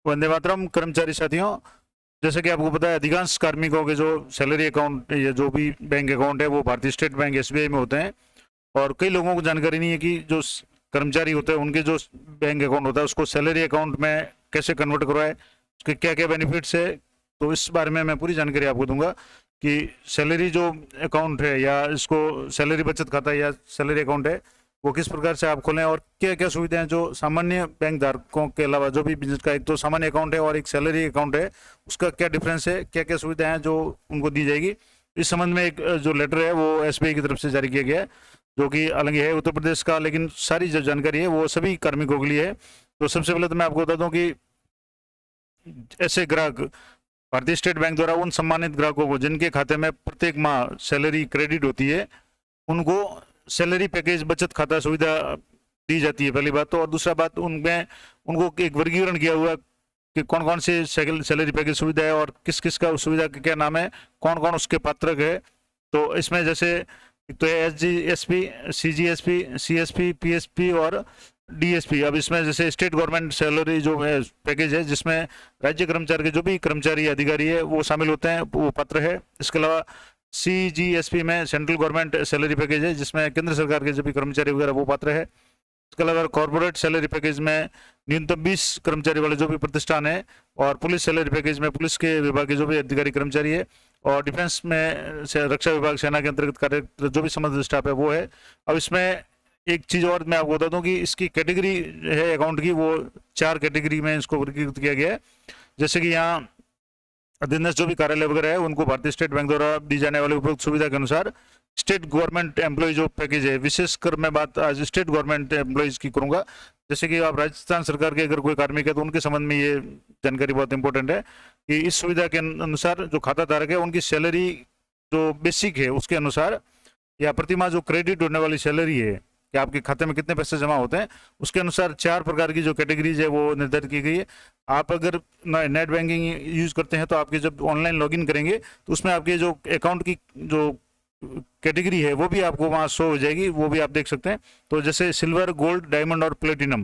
वंदे मातरम। कर्मचारी साथियों, जैसे कि आपको पता है, अधिकांश कार्मिकों के जो सैलरी अकाउंट या जो भी बैंक अकाउंट है वो भारतीय स्टेट बैंक एसबीआई में होते हैं। और कई लोगों को जानकारी नहीं है कि जो कर्मचारी होते हैं उनके जो बैंक अकाउंट होता है उसको सैलरी अकाउंट में कैसे कन्वर्ट करवाए, उसके क्या क्या बेनिफिट्स है। तो इस बारे में मैं पूरी जानकारी आपको दूंगा कि सैलरी जो अकाउंट है या इसको सैलरी बचत खाता या सैलरी अकाउंट है वो किस प्रकार से आप खोलें और क्या क्या सुविधाएं जो सामान्य बैंक धारकों के अलावा जो भी बिजनेस का एक तो सामान्य अकाउंट है और एक सैलरी अकाउंट है उसका क्या डिफरेंस है, क्या क्या सुविधाएं हैं जो उनको दी जाएगी। इस संबंध में एक जो लेटर है वो एसबीआई की तरफ से जारी किया गया है, जो कि अलग है उत्तर प्रदेश का, लेकिन सारी जो जानकारी है वो सभी कार्मिकों के लिए है। तो सबसे पहले तो मैं आपको बता दूं कि ऐसे ग्राहक भारतीय स्टेट बैंक द्वारा उन सम्मानित ग्राहकों को जिनके खाते में प्रत्येक माह सैलरी क्रेडिट होती है उनको सैलरी पैकेज बचत खाता सुविधा दी जाती है, पहली बात तो। और दूसरा बात, उनमें उनको एक वर्गीकरण किया हुआ कि कौन कौन से सैलरी पैकेज सुविधा है और किस किस का उस सुविधा का क्या नाम है, कौन कौन उसके पात्रक है। तो इसमें जैसे तो S G S P, C G S P, C S P, P S P और डीएसपी। अब इसमें जैसे स्टेट गवर्नमेंट सैलरी जो है पैकेज है जिसमें राज्य कर्मचारी के जो भी कर्मचारी अधिकारी है वो शामिल होते हैं, वो पात्र है। इसके अलावा सीजीएसपी में सेंट्रल गवर्नमेंट सैलरी पैकेज है जिसमें केंद्र सरकार के जो भी कर्मचारी वगैरह वो पात्र है। इसके अलावा कॉर्पोरेट सैलरी पैकेज में न्यूनतम 20 कर्मचारी वाले जो भी प्रतिष्ठान है, और पुलिस सैलरी पैकेज में पुलिस के विभाग के जो भी अधिकारी कर्मचारी है, और डिफेंस में से रक्षा विभाग सेना के अंतर्गत कार्य जो भी संबंधित स्टाफ है वो है। अब इसमें एक चीज़ और मैं आपको बता दूं कि इसकी कैटेगरी है अकाउंट की, वो 4 कैटेगरी में इसको वर्गीकृत किया गया है। जैसे कि यहाँ अधीनस्थ जो भी कार्यालय वगैरह है उनको भारतीय स्टेट बैंक द्वारा दी जाने वाली उपयुक्त सुविधा के अनुसार स्टेट गवर्नमेंट एम्प्लॉय जो पैकेज है, विशेषकर मैं बात आज स्टेट गवर्नमेंट एम्प्लॉयज की करूंगा। जैसे कि आप राजस्थान सरकार के अगर कोई कार्मिक है तो उनके संबंध में ये जानकारी बहुत इंपॉर्टेंट है कि इस सुविधा के अनुसार जो खाता धारक है उनकी सैलरी जो बेसिक है उसके अनुसार या प्रतिमाह जो क्रेडिट होने वाली सैलरी है कि आपके खाते में कितने पैसे जमा होते हैं उसके अनुसार 4 प्रकार की जो कैटेगरीज है वो निर्धारित की गई है। आप अगर नेट बैंकिंग यूज करते हैं तो आपके जब ऑनलाइन लॉगिन करेंगे तो उसमें आपके जो अकाउंट की जो कैटेगरी है वो भी आपको वहाँ शो हो जाएगी, वो भी आप देख सकते हैं। तो जैसे सिल्वर, गोल्ड, डायमंड और प्लेटिनम,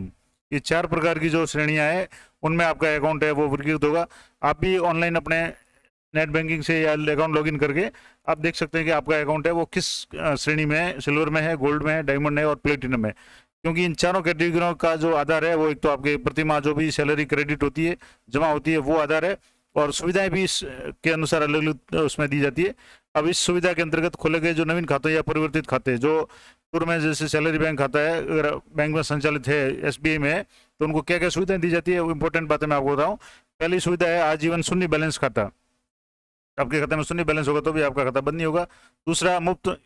ये 4 प्रकार की जो श्रेणियां हैं उनमें आपका अकाउंट है वो वर्गीकृत होगा। आप भी ऑनलाइन अपने नेट बैंकिंग से या अकाउंट लॉगिन करके आप देख सकते हैं कि आपका अकाउंट है वो किस श्रेणी में है, सिल्वर में है, गोल्ड में है, डायमंड है और प्लेटिनम है। क्योंकि इन चारों कैटेगरियों का जो आधार है वो एक तो आपके प्रतिमाह जो भी सैलरी क्रेडिट होती है, जमा होती है, वो आधार है, और सुविधाएं भी इसके अनुसार अलग अलग उसमें दी जाती है। अब इस सुविधा के अंतर्गत खोले गए जो नवीन खाते या परिवर्तित खाते जो पूर्व में जैसे सैलरी बैंक खाता है अगर बैंक में संचालित है एसबीआई में है तो उनको क्या क्या सुविधाएं दी जाती है, वो इंपॉर्टेंट बातें मैं आपको बताऊं। पहली सुविधा है आजीवन शून्य बैलेंस खाता। आपके खाते में शून्य बैलेंस होगा तो भी आपका खाता बंद नहीं होगा। दूसरा, मुफ्त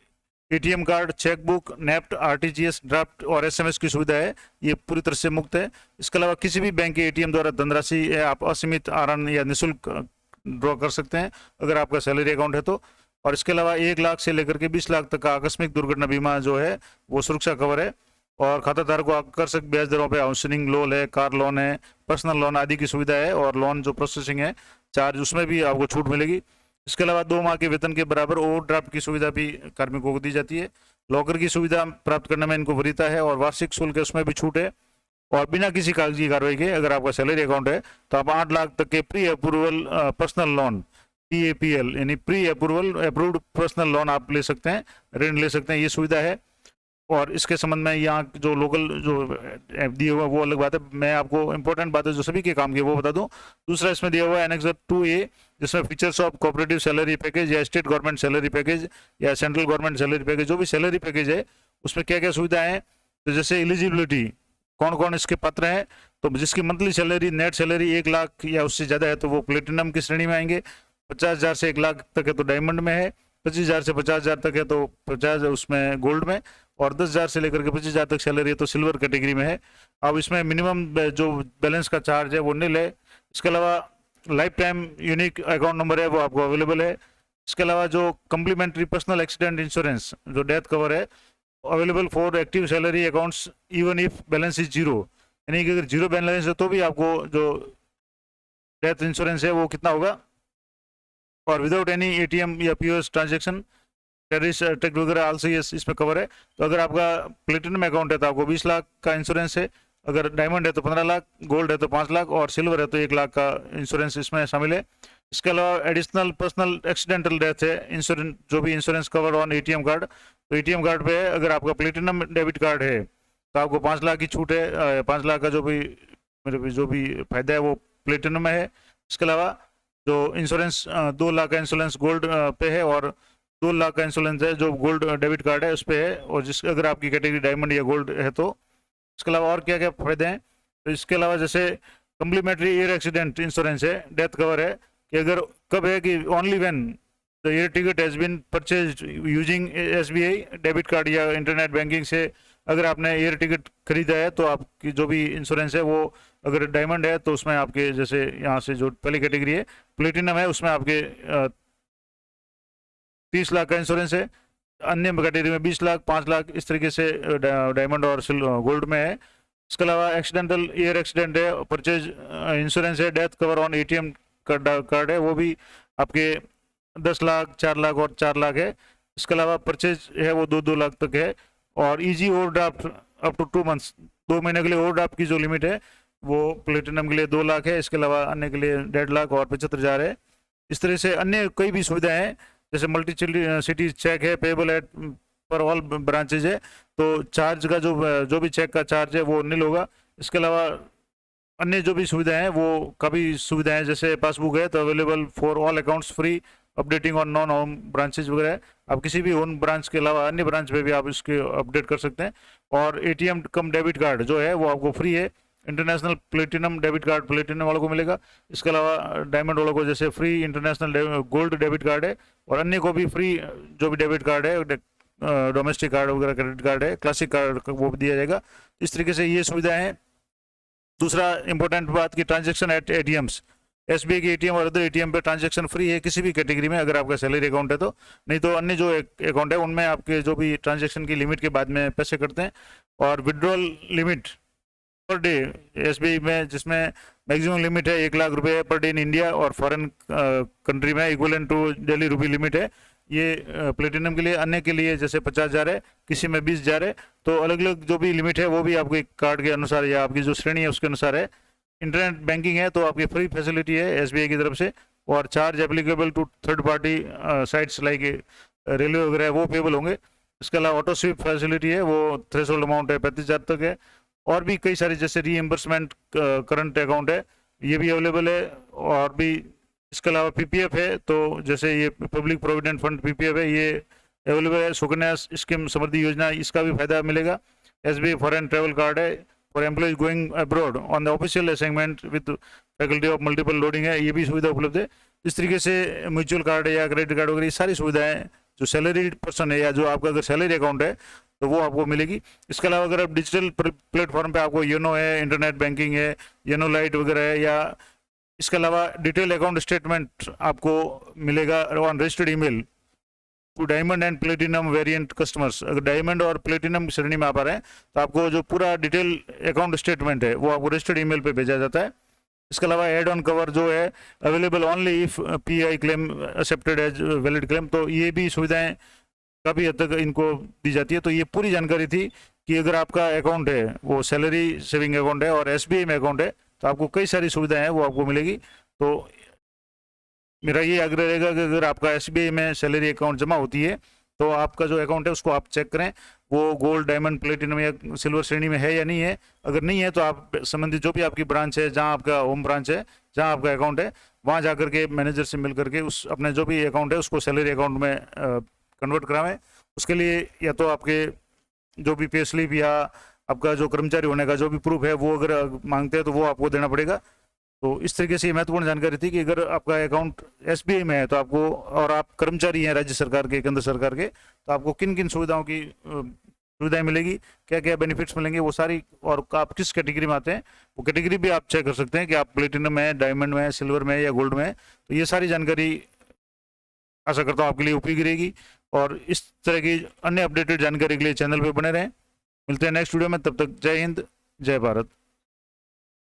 ATM card, chequebook, NEFT, RTGS, draft और एसएमएस की सुविधा है, ये पूरी तरह से मुफ्त है। इसके अलावा किसी भी बैंक के एटीएम द्वारा धनराशि आप असीमित आरण या निःशुल्क ड्रॉ कर सकते हैं अगर आपका सैलरी अकाउंट है तो। और इसके अलावा 1 लाख से लेकर के 20 लाख तक का आकस्मिक दुर्घटना बीमा जो है वो सुरक्षा कवर है। और खाताधारक को आकर्षक ब्याज दरों पर हाउसिंग लोन है, कार लोन है, पर्सनल लोन आदि की सुविधा है, और लोन जो प्रोसेसिंग है चार्ज उसमें भी आपको छूट मिलेगी। इसके अलावा 2 माह के वेतन के बराबर ओवरड्राफ्ट की सुविधा भी कार्मिकों को दी जाती है। लॉकर की सुविधा प्राप्त करने में इनको वरीयता है और वार्षिक शुल्क उसमें भी छूट है। और बिना किसी कागजी कार्रवाई के अगर आपका सैलरी अकाउंट है तो आप 8 लाख तक के pre approval personal loan, PAPL यानी प्री अप्रूव्ड पर्सनल लोन आप ले सकते हैं, ऋण ले सकते हैं, ये सुविधा है। और इसके संबंध में यहाँ जो लोकल जो दिए हुआ वो अलग बात है, मैं आपको इंपॉर्टेंट बातें जो सभी के काम की वो बता दूं। दूसरा इसमें दिया हुआ है एनेक्सर 2A जिसमें features of cooperative salary package या स्टेट गवर्नमेंट सैलरी पैकेज या सेंट्रल गवर्नमेंट सैलरी पैकेज, जो भी सैलरी पैकेज है उसमें क्या क्या सुविधाएं हैं। तो जैसे एलिजिबिलिटी, कौन कौन इसके पात्र हैं, तो जिसकी monthly salary net salary 1 lakh या उससे ज़्यादा है तो वो प्लेटिनम की श्रेणी में आएंगे, 50,000 से 1 लाख तक है तो डायमंड में है, 25,000 से 50,000 तक है तो 50 उसमें गोल्ड में, और 10,000 से लेकर के 25,000 तक सैलरी है तो सिल्वर कैटेगरी में है। अब इसमें मिनिमम जो बैलेंस का चार्ज है वो निल है। इसके अलावा life time unique account number है वो आपको अवेलेबल है। इसके अलावा जो कम्प्लीमेंट्री पर्सनल एक्सीडेंट इंश्योरेंस जो डेथ कवर है available for active salary accounts even if balance is zero, यानी कि अगर जीरो बैलेंस है तो भी आपको जो डेथ इंश्योरेंस है वो कितना होगा। और विदाउट एनी एटीएम या पीओएस ट्रांजेक्शन टेरिस अटैक वगैरह आल्सो ये इसमें कवर है। तो अगर आपका प्लेटिनम अकाउंट है तो आपको 20 लाख का इंश्योरेंस है, अगर डायमंड है तो 15 लाख, गोल्ड है तो 5 लाख और सिल्वर है तो 1 लाख का इंश्योरेंस इसमें शामिल है। इसके अलावा एडिशनल पर्सनल एक्सीडेंटल डेथ है इंश्योरेंस, जो भी insurance cover on ATM card, तो एटीएम कार्ड पे अगर आपका प्लेटिनम डेबिट कार्ड है तो आपको 5 लाख की छूट है। 5 लाख का जो भी फायदा है वो प्लेटिनम में है। इसके अलावा जो इंश्योरेंस 2 लाख का इंश्योरेंस गोल्ड पे है और 2 लाख का इंश्योरेंस है जो गोल्ड डेबिट कार्ड है उस पर है, और जिस अगर आपकी कैटेगरी डायमंड या गोल्ड है तो। इसके अलावा और क्या क्या फायदे हैं, तो इसके अलावा जैसे कम्प्लीमेंट्री एयर एक्सीडेंट इंश्योरेंस है, डेथ कवर है कि अगर कब है कि only when the air ticket has been purchase using SBI debit card या इंटरनेट बैंकिंग से अगर आपने एयर टिकट खरीदा है तो आपकी जो भी इंश्योरेंस है वो अगर डायमंड है तो उसमें आपके जैसे यहाँ से जो पहली कैटेगरी है प्लेटिनम है उसमें आपके 30 लाख का इंश्योरेंस है, अन्य कैटेगरी में 20 लाख, 5 लाख, इस तरीके से डायमंड और गोल्ड में है। इसके अलावा एक्सीडेंटल एयर एक्सीडेंट है, परचेज इंश्योरेंस है, death cover on ATM card है, वो भी आपके 10 लाख, 4 लाख और 4 लाख है। इसके अलावा परचेज है वो 2 लाख तक है, और easy overdraft up to 2 months, 2 महीने के लिए ओवरड्राफ्ट की जो लिमिट है वो प्लेटिनम के लिए 2 लाख है। इसके अलावा अन्य के लिए 1.5 लाख और 75,000 है। इस तरह से अन्य कई भी सुविधाएं हैं, जैसे मल्टी सिटी चेक है, पेबल एट पर ऑल ब्रांचेज है, तो चार्ज का जो भी चेक का चार्ज है वो निल होगा। इसके अलावा अन्य जो भी सुविधाएं हैं वो काफ़ी सुविधाएं, जैसे पासबुक है तो available for all accounts free, updating on non home branches वगैरह है, आप किसी भी होम ब्रांच के अलावा अन्य ब्रांच पे भी आप इसके अपडेट कर सकते हैं। और एटीएम कम डेबिट कार्ड जो है वो आपको फ्री है, international platinum debit card platinum वालों को मिलेगा। इसके अलावा डायमंड वालों को जैसे free international gold debit card है, और अन्य को भी फ्री जो भी डेबिट कार्ड है, डोमेस्टिक कार्ड वगैरह क्रेडिट कार्ड है, क्लासिक कार्ड वो भी दिया जाएगा। इस तरीके से ये सुविधाएं हैं। दूसरा इंपॉर्टेंट बात की ट्रांजेक्शन एट एटीएम्स, एसबीआई के एटीएम और अदर एटीएम पे ट्रांजैक्शन फ्री है किसी भी कैटेगरी में अगर आपका सैलरी अकाउंट है तो, नहीं तो अन्य जो अकाउंट है उनमें आपके जो भी ट्रांजैक्शन की लिमिट के बाद में पैसे कटते हैं। और withdrawal limit per day SBI में, जिसमें मैक्सिमम लिमिट है 1 लाख रुपए पर डे इन इंडिया, और फॉरेन कंट्री में equivalent to daily rupee limit है ये प्लेटिनम के लिए। अन्य के लिए जैसे 50,000 है, किसी में 20,000 है, तो अलग अलग जो भी लिमिट है वो भी आपके कार्ड के अनुसार या आपकी जो श्रेणी है उसके अनुसार है। इंटरनेट बैंकिंग है तो आपकी फ्री फैसिलिटी है एसबीआई की तरफ से, और charge applicable to third party sites like railway वगैरह वो पेबल होंगे। इसके अलावा ऑटो स्विप फैसिलिटी है, वो थ्रेशोल्ड अमाउंट है 35,000 तक है। और भी कई सारे जैसे रीएम्बर्समेंट करंट अकाउंट है ये भी अवेलेबल है। और भी इसके अलावा पीपीएफ है, तो जैसे ये पब्लिक प्रोविडेंट फंड पीपीएफ है ये अवेलेबल है। सुकन्या स्कीम समृद्धि योजना, इसका भी फायदा मिलेगा। एसबीआई फॉरेन ट्रेवल कार्ड है for employees going abroad on the official assignment with faculty of multiple loading है, ये भी सुविधा उपलब्ध है। इस तरीके से म्यूचुअल कार्ड है या क्रेडिट कार्ड वगैरह ये सारी सुविधाएं जो सैलरी पर्सन है या जो आपका अगर सैलरी अकाउंट है तो वो आपको मिलेगी। इसके अलावा अगर आप डिजिटल प्लेटफॉर्म पे आपको योनो है, इंटरनेट बैंकिंग है, योनो लाइट वगैरह है, या इसके अलावा डिटेल अकाउंट स्टेटमेंट आपको मिलेगा on registered email to diamond and platinum variant customers. अगर डायमंड और प्लेटिनम श्रेणी में आप आ रहे हैं तो आपको जो पूरा डिटेल अकाउंट स्टेटमेंट है वो आपको रजिस्टर्ड ईमेल पे भेजा जाता है। इसके अलावा एड ऑन कवर जो है available only if PI claim accepted as valid claim, तो ये भी सुविधाएं काफ़ी हद तक इनको दी जाती है। तो ये पूरी जानकारी थी कि अगर आपका अकाउंट है वो सैलरी सेविंग अकाउंट है और एसबीआई में अकाउंट है तो आपको कई सारी सुविधाएं हैं वो आपको मिलेगी। तो मेरा ये आग्रह रहेगा कि अगर आपका एसबीआई में सैलरी अकाउंट जमा होती है तो आपका जो अकाउंट है उसको आप चेक करें वो गोल्ड, डायमंड, प्लेटिनम या सिल्वर श्रेणी में है या नहीं है। अगर नहीं है तो आप संबंधित जो भी आपकी ब्रांच है, जहां आपका होम ब्रांच है, जहां आपका अकाउंट है, वहां जाकर के मैनेजर से मिल करके उस अपने जो भी अकाउंट है उसको सैलरी अकाउंट में कन्वर्ट करावें। उसके लिए या तो आपके जो भी पे स्लिप या आपका जो कर्मचारी होने का जो भी प्रूफ है वो अगर मांगते हैं तो वो आपको देना पड़ेगा। तो इस तरीके से महत्वपूर्ण जानकारी थी कि अगर आपका अकाउंट एसबीआई में है तो आपको, और आप कर्मचारी हैं राज्य सरकार के, केंद्र सरकार के, तो आपको किन किन सुविधाओं की सुविधाएं मिलेगी, क्या क्या बेनिफिट्स मिलेंगे वो सारी, और आप किस कैटेगरी में आते हैं वो कैटेगरी भी आप चेक कर सकते हैं कि आप प्लेटिनम में है, डायमंड में है, सिल्वर में है या गोल्ड में है। तो ये सारी जानकारी आशा करता हूँ आपके लिए उपयोगी रहेगी। और इस तरह की अन्य अपडेटेड जानकारी के लिए चैनल पर बने रहें। मिलते हैं नेक्स्ट वीडियो में, तब तक जय हिंद, जय भारत।